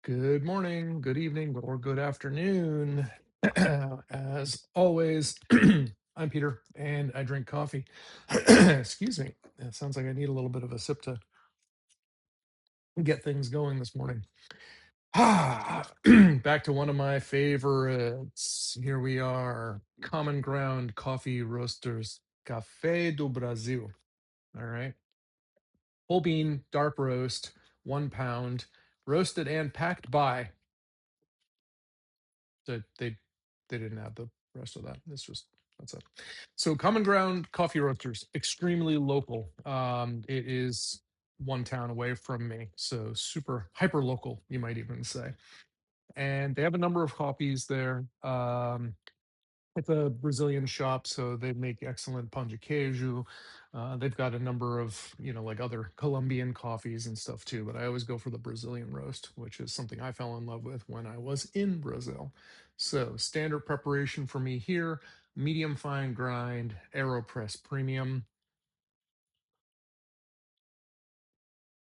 Good morning, good evening, or good afternoon. As always, I'm Peter and I drink coffee. Excuse me. It sounds like I need a little bit of a sip to get things going this morning. Back to one of my favorites. Here we are. Common Ground Coffee Roasters, Café do Brasil. All right. Whole bean, dark roast, 1 pound, roasted and packed by. They didn't add the rest of that. It's just that's it. So Common Ground Coffee Roasters, extremely local. It is one town away from me, so super hyper local, you might even say. And they have a number of coffees there. It's a Brazilian shop, so they make excellent pão de queijo. They've got a number of, like other Colombian coffees and stuff too, but I always go for the Brazilian roast, which is something I fell in love with when I was in Brazil. So, standard preparation for me here, medium fine grind, AeroPress premium.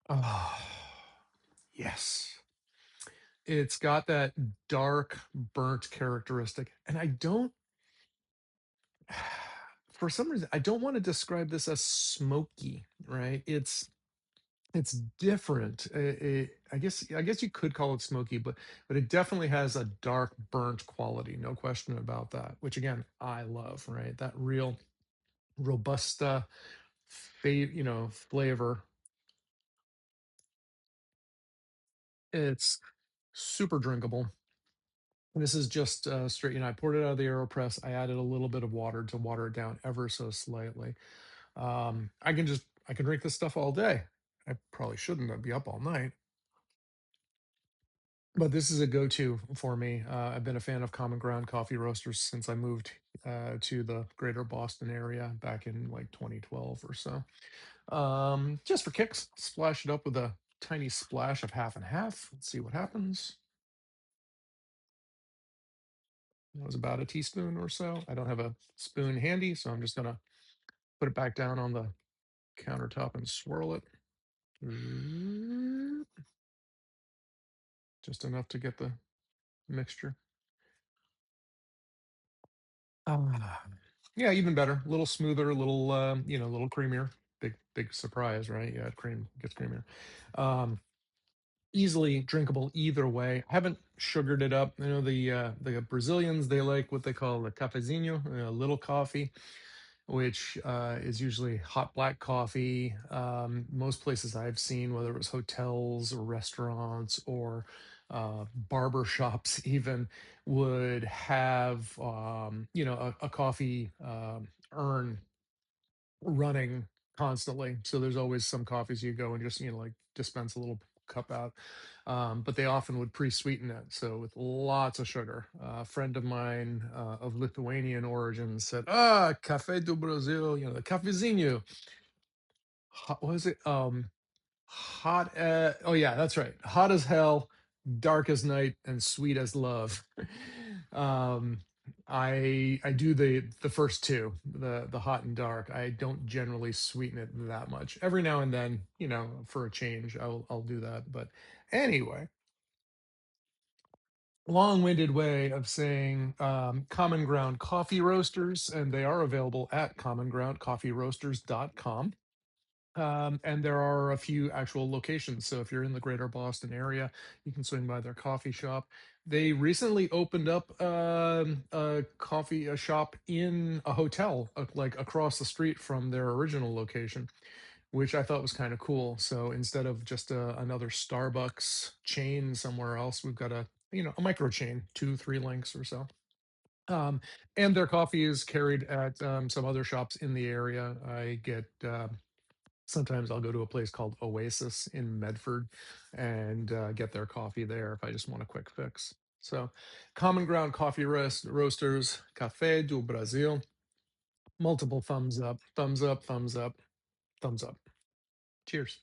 Ah, yes. It's got that dark, burnt characteristic. And I don't for some reason I don't want to describe this as smoky, right? It's different. I guess you could call it smoky, but it definitely has a dark burnt quality, no question about that, which again I love, right? That real robusta flavor. It's super drinkable. This is just straight, I poured it out of the AeroPress. I added a little bit of water to water it down ever so slightly. I can drink this stuff all day. I probably shouldn't. I'd be up all night. But this is a go-to for me. I've been a fan of Common Ground coffee roasters since I moved to the greater Boston area back in like 2012 or so. Just for kicks, splash it up with a tiny splash of half and half. Let's see what happens. That was about a teaspoon or so. I don't have a spoon handy, so I'm just gonna put it back down on the countertop and swirl it. Just enough to get the mixture. Ah, yeah, even better. A little smoother, a little a little creamier. Big surprise, right? Yeah, cream gets creamier. Um, Easily drinkable either way. Haven't sugared it up. I know the Brazilians, they like what they call the cafezinho, little coffee, which is usually hot black coffee. Most places I've seen, whether it was hotels or restaurants or barber shops, even would have a coffee urn running constantly. So there's always some coffees you go and just like dispense a little cup out. But they often would pre-sweeten it, so with lots of sugar. A friend of mine of Lithuanian origin said, "Ah, Café do Brasil, the cafezinho. What was it? Hot. Oh yeah, that's right. Hot as hell, dark as night, and sweet as love." um, I do the first two, the hot and dark. I don't generally sweeten it that much. Every now and then, for a change, I'll do that. But anyway, long-winded way of saying Common Ground Coffee Roasters, and they are available at commongroundcoffeeroasters.com. And there are a few actual locations. So if you're in the greater Boston area, you can swing by their coffee shop. They recently opened up a shop in a hotel, like across the street from their original location, which I thought was kind of cool. So instead of just another Starbucks chain somewhere else, we've got a micro chain, 2, 3 links or so. Um, and their coffee is carried at some other shops in the area. I get sometimes I'll go to a place called Oasis in Medford and get their coffee there if I just want a quick fix. So, Common Ground Coffee Roasters, Café do Brasil, multiple thumbs up, thumbs up, thumbs up, thumbs up. Cheers.